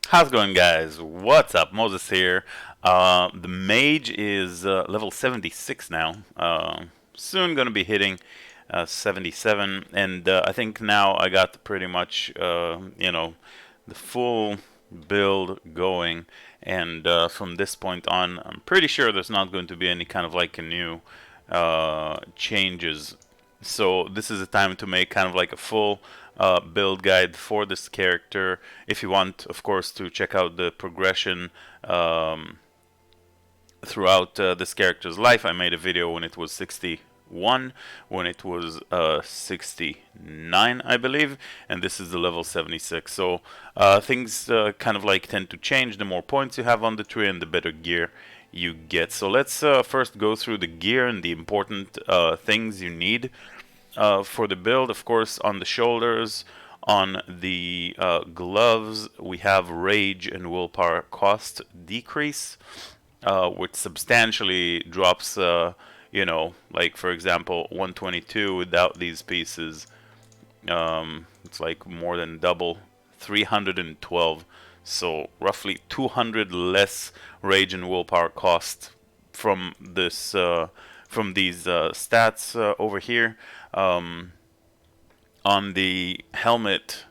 How's it going, guys? What's up? Moses here. The Mage is level 76 now. Soon gonna be hitting 77, and I think now I got pretty much, the full build going. And from this point on, I'm pretty sure there's not going to be any kind of like a new changes. So this is a time to make kind of like a full build guide for this character. If you want, of course, to check out the progression throughout this character's life, I made a video when it was 61, when it was 69, I believe, and this is the level 76. So things kind of like tend to change the more points you have on the tree and the better gear you get. So let's first go through the gear and the important things you need for the build. Of course, on the shoulders, on the gloves, we have rage and willpower cost decrease, which substantially drops, like for example, 122 without these pieces. It's like more than double, 312. So roughly 200 less rage and willpower cost from this from these stats over here. Um, on the helmet,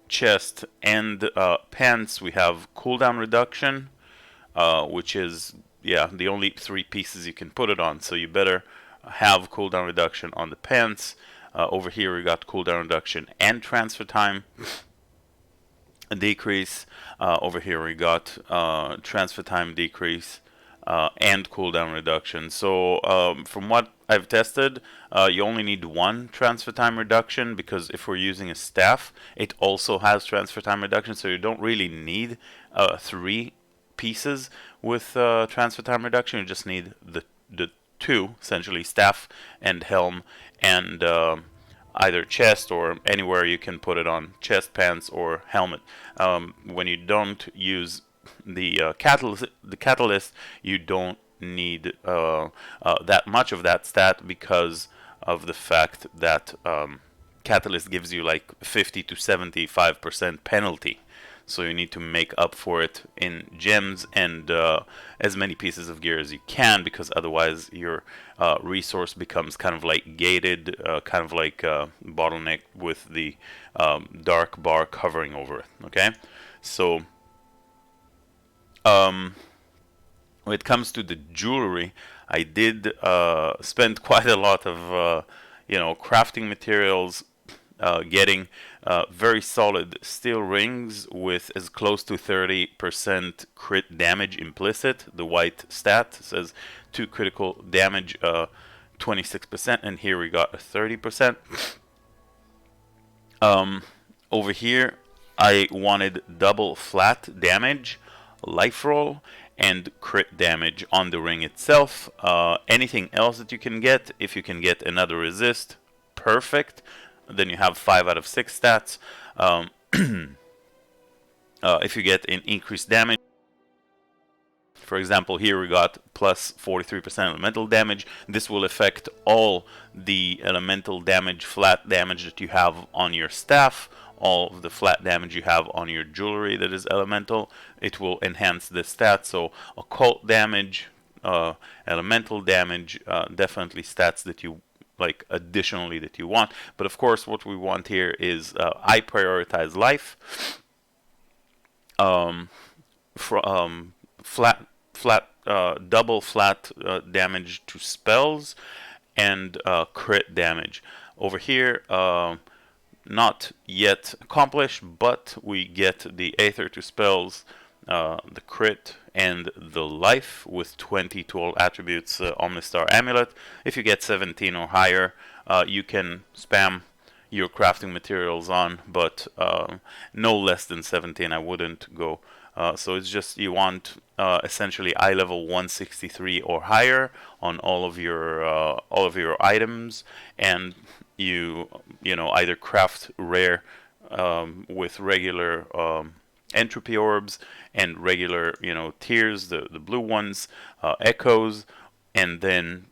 chest, and pants, we have cooldown reduction, which is the only three pieces you can put it on. So you better have cooldown reduction on the pants. Over here we got cooldown reduction and transfer time decrease. Over here we got transfer time decrease and cooldown reduction. So from what I've tested, you only need one transfer time reduction, because if we're using a staff, it also has transfer time reduction. So you don't really need three pieces with transfer time reduction. You just need the two, essentially, staff and helm, and either chest or anywhere you can put it on, chest, pants, or helmet. When you don't use the catalyst, you don't need that much of that stat, because of the fact that catalyst gives you like 50 to 75% penalty. So you need to make up for it in gems and as many pieces of gear as you can, because otherwise your resource becomes kind of like gated, kind of like bottleneck with the dark bar covering over it. Okay, so when it comes to the jewelry, I did spend quite a lot of crafting materials, getting very solid steel rings with as close to 30% crit damage implicit. The white stat says 2 critical damage, 26%, and here we got a 30%. Over here, I wanted double flat damage, life roll, and crit damage on the ring itself. Anything else that you can get, if you can get another resist, perfect. Then you have 5 out of 6 stats. If you get an increased damage, for example, here we got plus 43% elemental damage. This will affect all the elemental damage, flat damage that you have on your staff, all of the flat damage you have on your jewelry that is elemental. It will enhance the stat. So occult damage, elemental damage, definitely stats that you like additionally that you want. But of course, what we want here is I prioritize life, double flat damage to spells, and crit damage. Over here, not yet accomplished, but we get the Aether to spells, the crit, and the life with 20 to all attributes, Omnistar Amulet. If you get 17 or higher, you can spam your crafting materials on, but no less than 17 I wouldn't go. So it's just you want essentially eye level 163 or higher on all of your items, and you either craft rare with regular entropy orbs and regular tiers, the blue ones, echoes, and then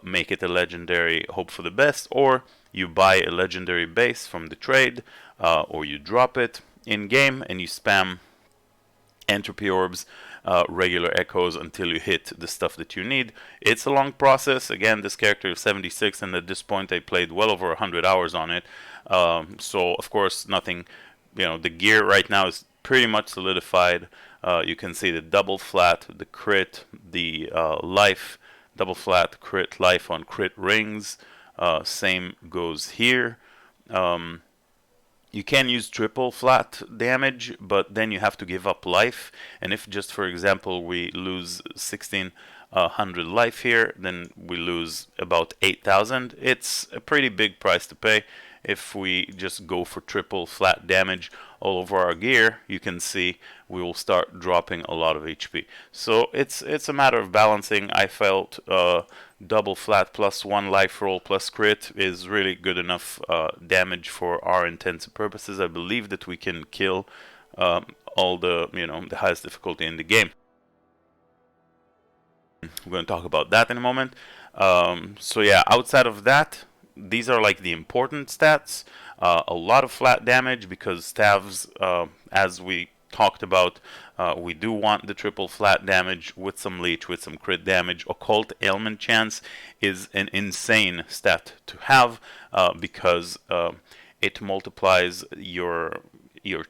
make it a legendary, hope for the best, or you buy a legendary base from the trade, or you drop it in game and you spam entropy orbs, regular echoes until you hit the stuff that you need. It's a long process. Again, this character is 76, and at this point I played well over 100 hours on it. So of course nothing, the gear right now is pretty much solidified. You can see the double flat, the crit, the life, double flat, crit, life on crit rings. Same goes here. You can use triple flat damage, but then you have to give up life. And if just, for example, we lose 1600 life here, then we lose about 8,000. It's a pretty big price to pay. If we just go for triple flat damage all over our gear, you can see we will start dropping a lot of HP. So it's a matter of balancing. I felt double flat plus 1 life roll plus crit is really good enough damage for our intents and purposes. I believe that we can kill all the the highest difficulty in the game. We're going to talk about that in a moment. So yeah, outside of that, these are like the important stats. A lot of flat damage because staves, as we talked about, we do want the triple flat damage with some leech, with some crit damage. Occult ailment chance is an insane stat to have because it multiplies your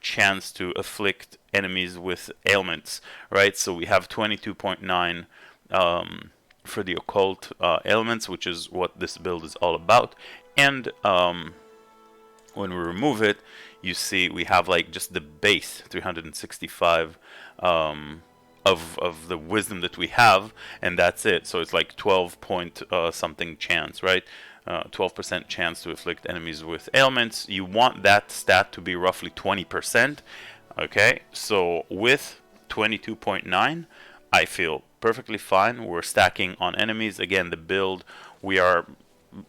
chance to afflict enemies with ailments, right? So we have 22.9 for the occult ailments, which is what this build is all about. And when we remove it, you see we have like just the base 365 of the wisdom that we have, and that's it. So it's like 12 point something chance, right? 12% chance to afflict enemies with ailments. You want that stat to be roughly 20%. Okay, so with 22.9, I feel perfectly fine. We're stacking on enemies. Again, the build, we are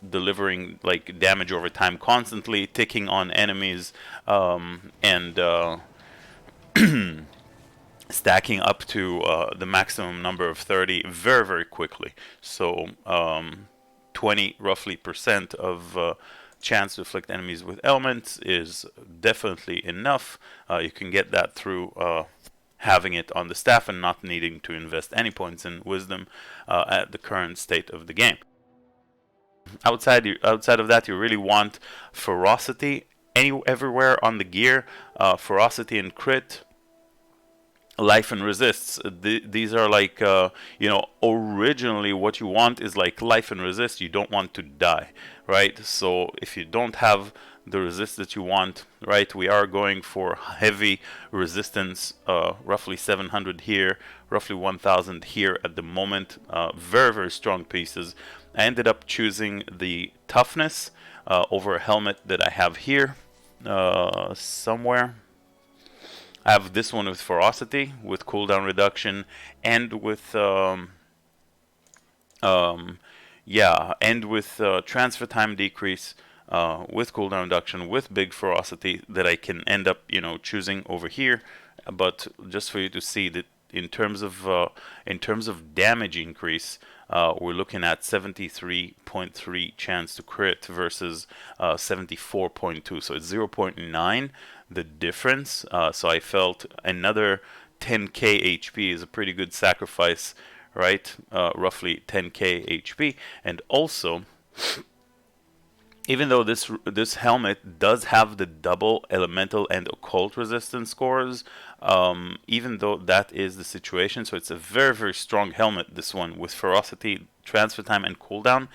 delivering like damage over time constantly, ticking on enemies, and stacking up to the maximum number of 30 very, very quickly. So 20 roughly % of chance to afflict enemies with ailments is definitely enough. You can get that through having it on the staff and not needing to invest any points in wisdom at the current state of the game. Outside of that, you really want ferocity everywhere on the gear. Ferocity and crit, life and resists. These are like originally what you want is like life and resist. You don't want to die, right? So if you don't have the resist that you want, right, we are going for heavy resistance, roughly 700 here, roughly 1000 here at the moment. Very, very strong pieces. I ended up choosing the toughness over a helmet that I have here somewhere. I have this one with ferocity, with cooldown reduction, and with transfer time decrease, with cooldown reduction, with big ferocity that I can end up choosing over here. But just for you to see that in terms of damage increase, we're looking at 73.3 chance to crit versus 74.2, so it's 0.9 the difference. So I felt another 10k HP is a pretty good sacrifice, right? Roughly 10k HP. And also, even though this helmet does have the double elemental and occult resistance scores, even though that is the situation, so it's a very, very strong helmet, this one, with ferocity, transfer time, and cooldown.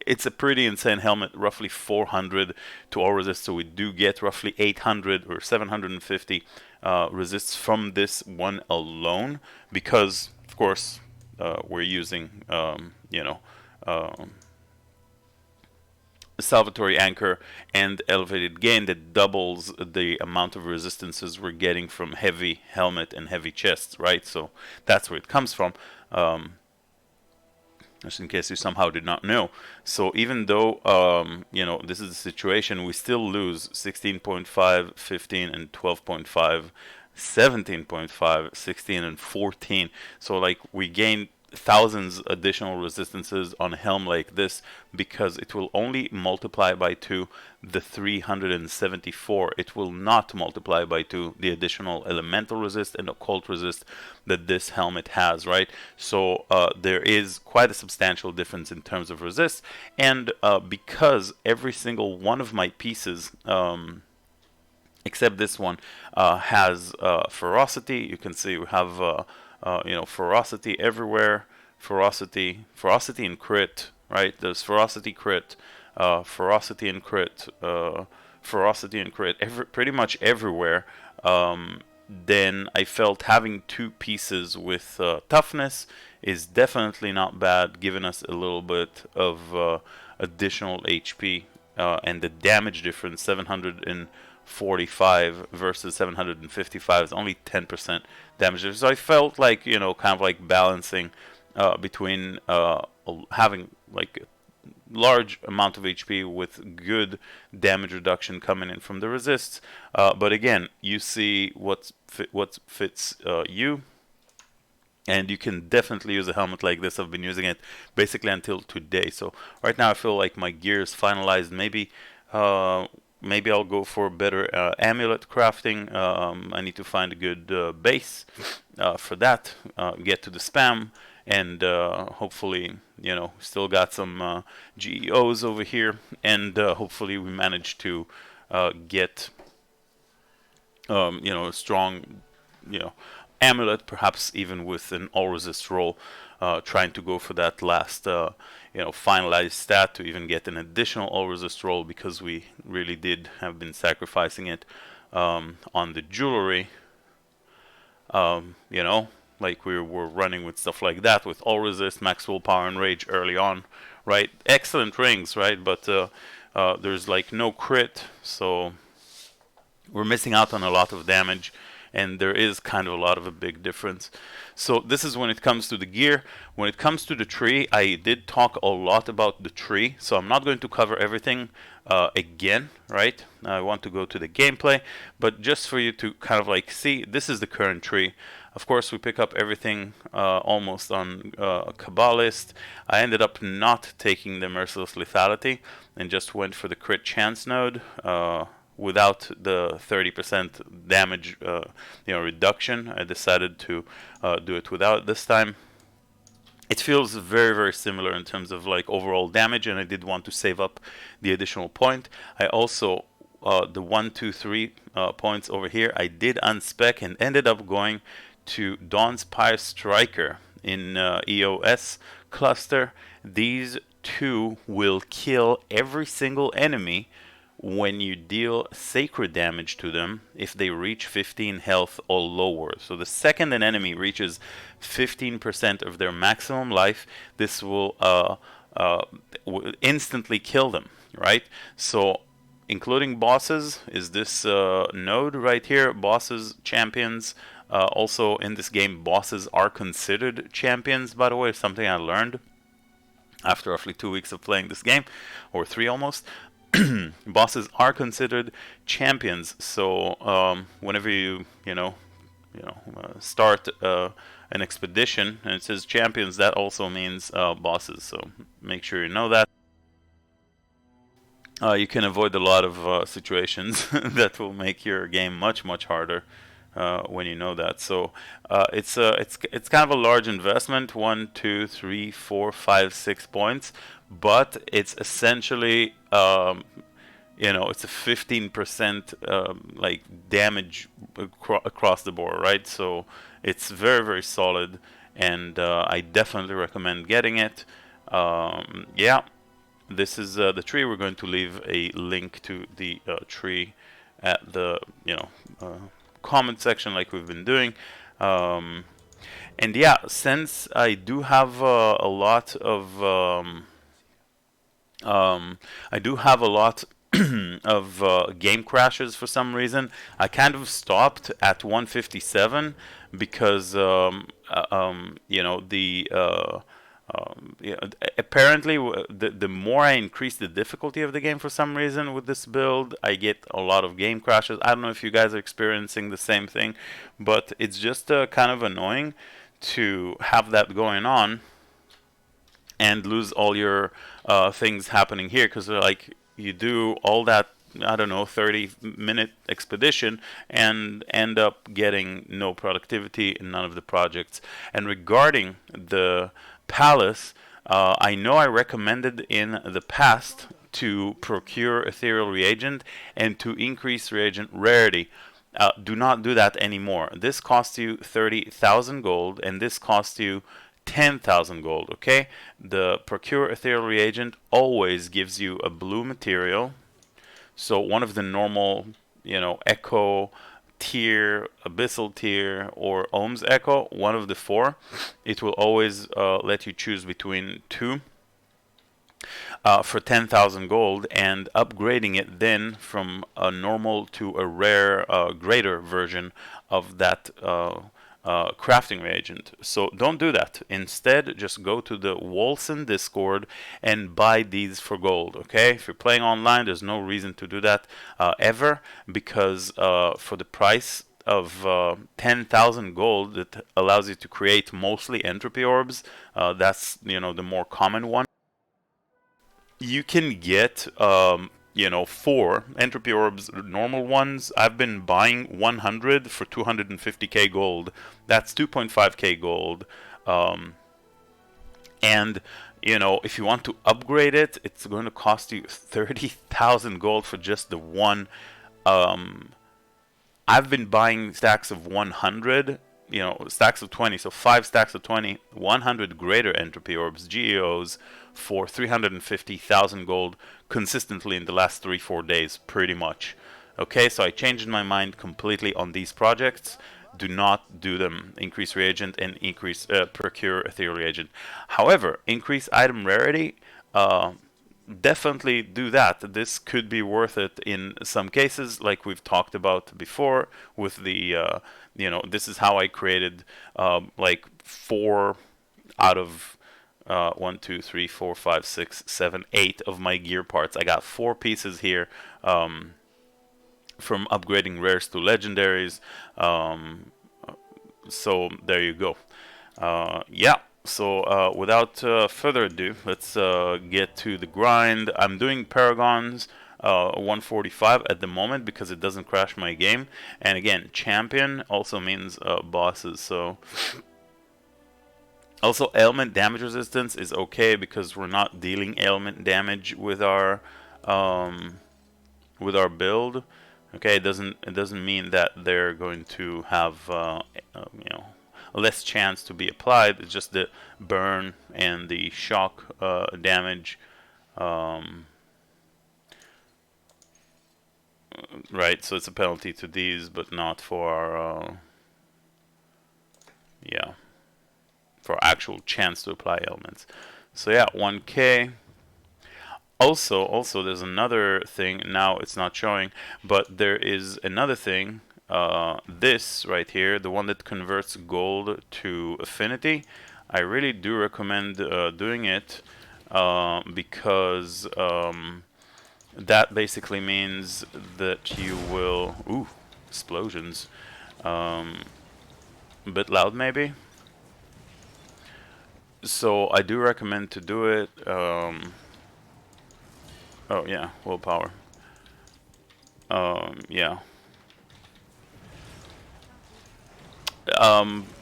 It's a pretty insane helmet, roughly 400 to all resist, so we do get roughly 800 or 750 resists from this one alone, because, of course, we're using, salvatory anchor and elevated gain that doubles the amount of resistances we're getting from heavy helmet and heavy chests, right? So that's where it comes from, just in case you somehow did not know. So even though this is the situation, we still lose 16.5, 15, and 12.5, 17.5, 16, and 14. So like we gain thousands additional resistances on a helm like this, because it will only multiply by 2 the 374. It will not multiply by 2 the additional elemental resist and occult resist that this helmet has, right? So there is quite a substantial difference in terms of resist, and because every single one of my pieces, except this one, has ferocity. You can see we have ferocity everywhere, ferocity and crit, right? There's ferocity, crit, ferocity and crit, ferocity and crit, pretty much everywhere. Then I felt having 2 pieces with toughness is definitely not bad, giving us a little bit of additional HP, and the damage difference, 745 versus 755, is only 10% damage difference. So I felt like, kind of like balancing between having like large amount of HP with good damage reduction coming in from the resists. But again, you see what fits you, and you can definitely use a helmet like this. I've been using it basically until today. So right now I feel like my gear is finalized. Maybe I'll go for better amulet crafting. I need to find a good base for that, get to the spam, and hopefully, still got some GEOs over here, and hopefully we manage to get a strong, amulet, perhaps even with an all resist roll, trying to go for that last finalized stat to even get an additional all resist roll, because we really did have been sacrificing it on the jewelry. Like we were running with stuff like that with all resist, max willpower, and rage early on, right? Excellent rings, right? But there's like no crit, so we're missing out on a lot of damage, and there is kind of a lot of a big difference. So this is when it comes to the gear. When it comes to the tree, I did talk a lot about the tree, so I'm not going to cover everything again, right? I want to go to the gameplay, but just for you to kind of like see, this is the current tree. Of course, we pick up everything almost on Kabbalist. I ended up not taking the Merciless Lethality and just went for the crit chance node without the 30% damage reduction. I decided to do it without this time. It feels very, very similar in terms of like overall damage, and I did want to save up the additional point. I also the 1, 2, 3 points over here, I did unspec and ended up going to Dawn's Pyre Striker in EOS cluster. These 2 will kill every single enemy when you deal sacred damage to them if they reach 15 health or lower. So the second an enemy reaches 15% of their maximum life, this will instantly kill them, right? So including bosses is this node right here. Bosses, champions. Also in this game, bosses are considered champions, by the way, something I learned after roughly 2 weeks of playing this game, or 3 almost. Bosses are considered champions, so whenever you start an expedition and it says champions, that also means bosses, so make sure you know that. You can avoid a lot of situations that will make your game much harder when you know that. So it's kind of a large investment, 1, 2, 3, 4, 5, 6 points, but it's essentially it's a 15% like damage across the board, right? So it's very, very solid, and I definitely recommend getting it. Yeah, this is the tree. We're going to leave a link to the tree at the comment section, like we've been doing. And yeah, since I do have a lot of of game crashes for some reason, I kind of stopped at 157 because apparently the more I increase the difficulty of the game for some reason with this build, I get a lot of game crashes. I don't know if you guys are experiencing the same thing, but it's just kind of annoying to have that going on and lose all your things happening here, because like you do all that, I don't know, 30-minute expedition and end up getting no productivity in none of the projects. And regarding the palace, I know I recommended in the past to procure ethereal reagent and to increase reagent rarity. Do not do that anymore. This costs you 30,000 gold, and this costs you 10,000 gold, okay? The procure ethereal reagent always gives you a blue material. So one of the normal, echo tier, abyssal tier, or ohms echo, one of the four, it will always let you choose between two for 10,000 gold, and upgrading it then from a normal to a rare greater version of that crafting reagent. So don't do that. Instead, just go to the Wolson Discord and buy these for gold, okay? If you're playing online, there's no reason to do that ever, because for the price of 10,000 gold, that allows you to create mostly entropy orbs. That's, the more common one. You can get 4 entropy orbs, normal ones. I've been buying 100 for 250k gold. That's 2.5k gold. And if you want to upgrade it, it's going to cost you 30,000 gold for just the one. I've been buying stacks of 100, stacks of 20, so 5 stacks of 20, 100 greater entropy orbs, GEOs, for 350,000 gold consistently in the last 3-4 days, pretty much. Okay, so I changed my mind completely on these projects. Do not do them. Increase reagent and procure ethereal reagent. However, increase item rarity, definitely do that. This could be worth it in some cases, like we've talked about before with the, this is how I created like 4 out of 1, 2, 3, 4, 5, 6, 7, 8 of my gear parts. I got 4 pieces here from upgrading rares to legendaries. So there you go. Yeah. So without further ado, let's get to the grind. I'm doing Paragons 145 at the moment because it doesn't crash my game. And again, champion also means bosses. So also ailment damage resistance is okay because we're not dealing ailment damage with our build. Okay, it doesn't mean that they're going to have less chance to be applied. It's just the burn and the shock damage, right? So it's a penalty to these, but not for our for actual chance to apply elements. So yeah, 1k. Also, there's another thing. Now it's not showing, but there is another thing. This right here, the one that converts gold to affinity. I really do recommend doing it because that basically means that you will... Ooh, explosions. A bit loud maybe. So I do recommend to do it. Oh yeah, willpower. Yeah.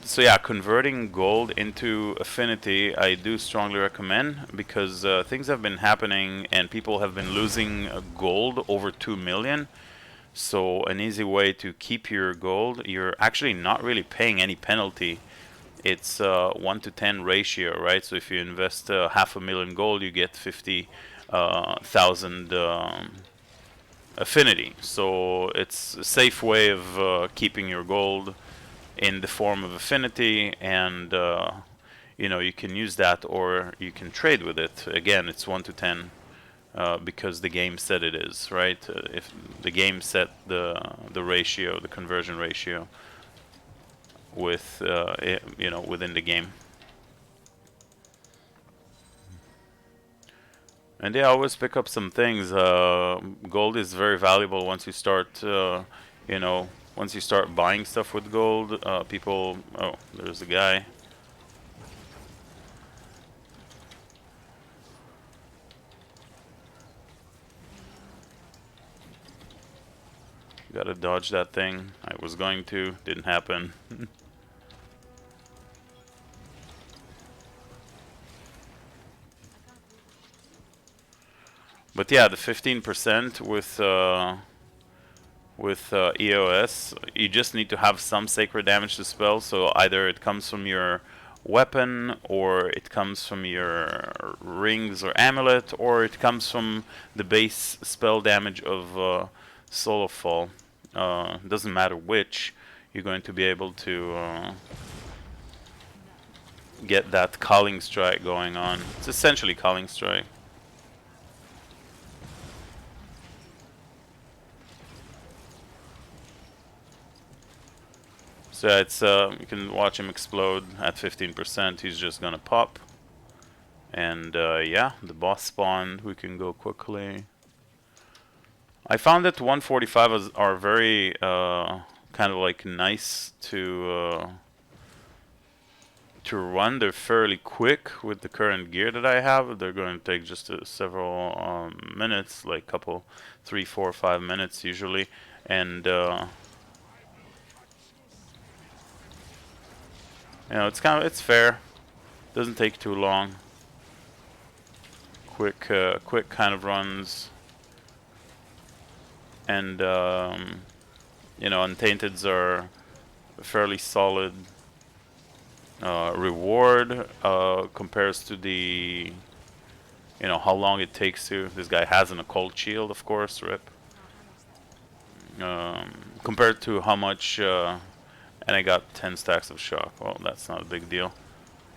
So yeah, converting gold into affinity, I do strongly recommend, because things have been happening and people have been losing gold over 2 million. So an easy way to keep your gold, you're actually not really paying any penalty. It's 1 to 10 ratio, right? So if you invest 500,000 gold, you get 50,000 affinity. So it's a safe way of keeping your gold in the form of affinity, and you can use that, or you can trade with it. Again, it's 1 to 10 because the game said it is, right? If the game set the ratio, the conversion ratio, with within the game. And yeah, always pick up some things. Gold is very valuable once you start once you start buying stuff with gold. People... Oh, there's a guy. Gotta dodge that thing. I was going to, didn't happen. But yeah, the 15% with EOS, you just need to have some sacred damage to spell. So either it comes from your weapon, or it comes from your rings or amulet, or it comes from the base spell damage of Solo Fall. Doesn't matter which, you're going to be able to get that Calling Strike going on. It's essentially Calling Strike. So it's you can watch him explode at 15%. He's just gonna pop. And yeah, the boss spawned. We can go quickly. I found that 145 are very kind of like nice to run. They're fairly quick with the current gear that I have. They're going to take just several minutes, like couple, 3, 4, 5 minutes usually, and you know, it's fair. Doesn't take too long. Quick kind of runs. And you know, Untainteds are a fairly solid reward compares to the, you know, how long it takes to. This guy has an Occult shield, of course, rip. Compared to how much. And I got 10 stacks of shock. Well, that's not a big deal.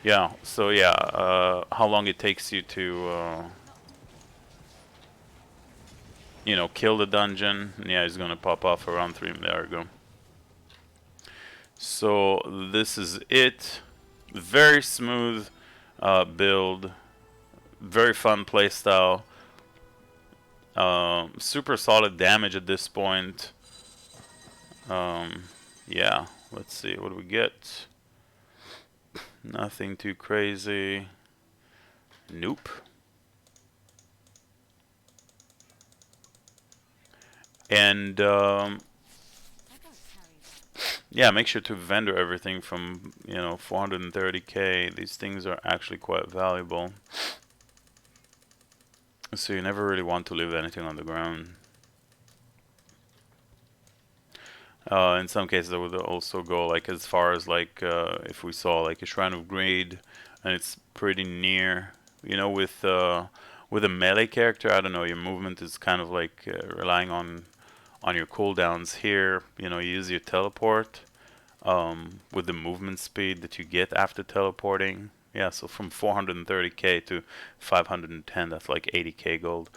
Yeah, so yeah, how long it takes you to, you know, kill the dungeon. Yeah, he's gonna pop off around 3. There we go. So this is it. Very smooth build. Very fun playstyle. Super solid damage at this point. Yeah. Let's see, what do we get? Nothing too crazy. Nope. And yeah, make sure to vendor everything from, you know, 430k. These things are actually quite valuable. So you never really want to leave anything on the ground. In some cases, I would also go like as far as like if we saw like a Shrine of Greed, and it's pretty near. You know, with a melee character, I don't know, your movement is kind of like relying on your cooldowns. Here, you know, you use your teleport with the movement speed that you get after teleporting. Yeah, so from 430k to 510, that's like 80k gold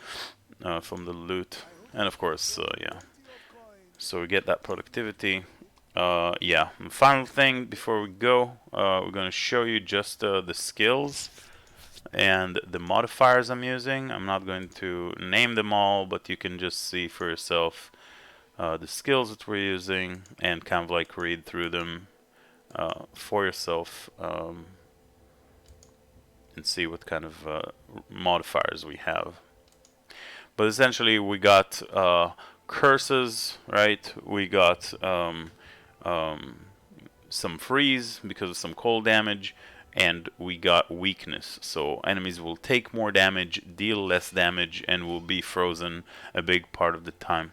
from the loot, and of course, yeah. So we get that productivity. Yeah, and the final thing before we go, we're going to show you just the skills and the modifiers I'm using. I'm not going to name them all, but you can just see for yourself the skills that we're using and kind of like read through them for yourself and see what kind of modifiers we have. But essentially we got curses, right? We got some freeze because of some cold damage, and we got weakness. So enemies will take more damage, deal less damage, and will be frozen a big part of the time.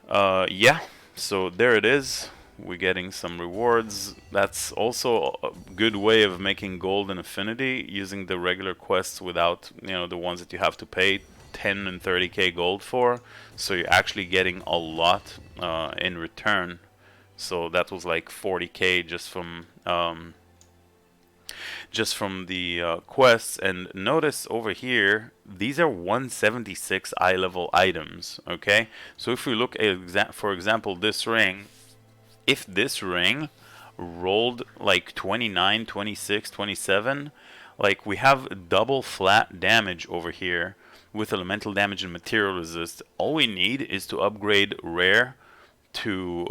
Yeah, so there it is. We're getting some rewards. That's also a good way of making gold and affinity, using the regular quests without, you know, the ones that you have to pay 10 and 30k gold for. So you're actually getting a lot in return. So that was like 40k just from the quests. And notice over here, these are 176 eye level items. Okay, so if we look at for example this ring, if this ring rolled like 29, 26, 27, like we have double flat damage over here with elemental damage and material resist. All we need is to upgrade rare to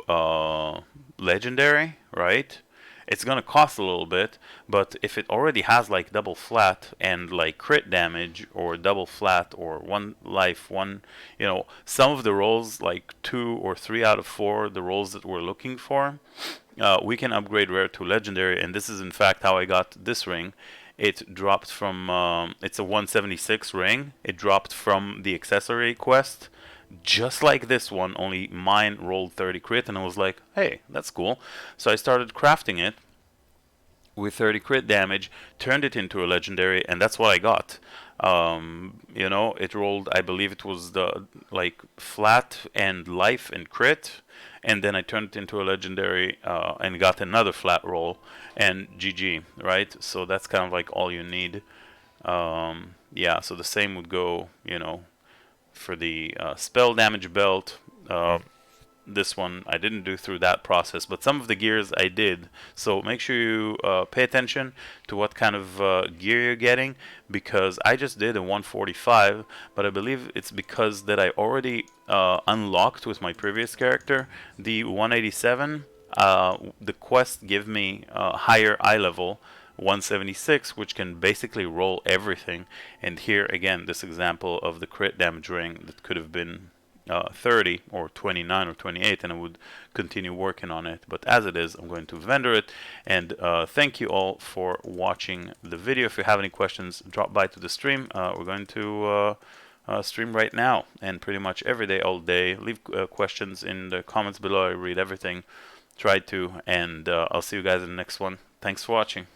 legendary, right? it's gonna cost a little bit, but if it already has like double flat and like crit damage or double flat or one life, one, you know, some of the rolls, like 2 or 3 out of 4, the rolls that we're looking for, we can upgrade rare to legendary, and this is in fact how I got this ring. It dropped from, it's a 176 ring. It dropped from the accessory quest, just like this one, only mine rolled 30 crit, and I was like, hey, that's cool. So I started crafting it with 30 crit damage, turned it into a legendary, and that's what I got. You know, it rolled, I believe it was the like flat and life and crit, and then I turned it into a legendary and got another flat roll and GG, right? So that's kind of like all you need. Yeah, so the same would go, you know, for the spell damage belt. This one I didn't do through that process, but some of the gears I did. So make sure you pay attention to what kind of gear you're getting, because I just did a 145, but I believe it's because that I already unlocked with my previous character the 187. The quest give me higher eye level 176, which can basically roll everything. And here again, this example of the crit damage ring that could have been 30 or 29 or 28, and I would continue working on it. But as it is, I'm going to vendor it. And thank you all for watching the video. If you have any questions, drop by to the stream. We're going to stream right now, and pretty much every day, all day. Leave questions in the comments below. I read everything. Try to, and I'll see you guys in the next one. Thanks for watching.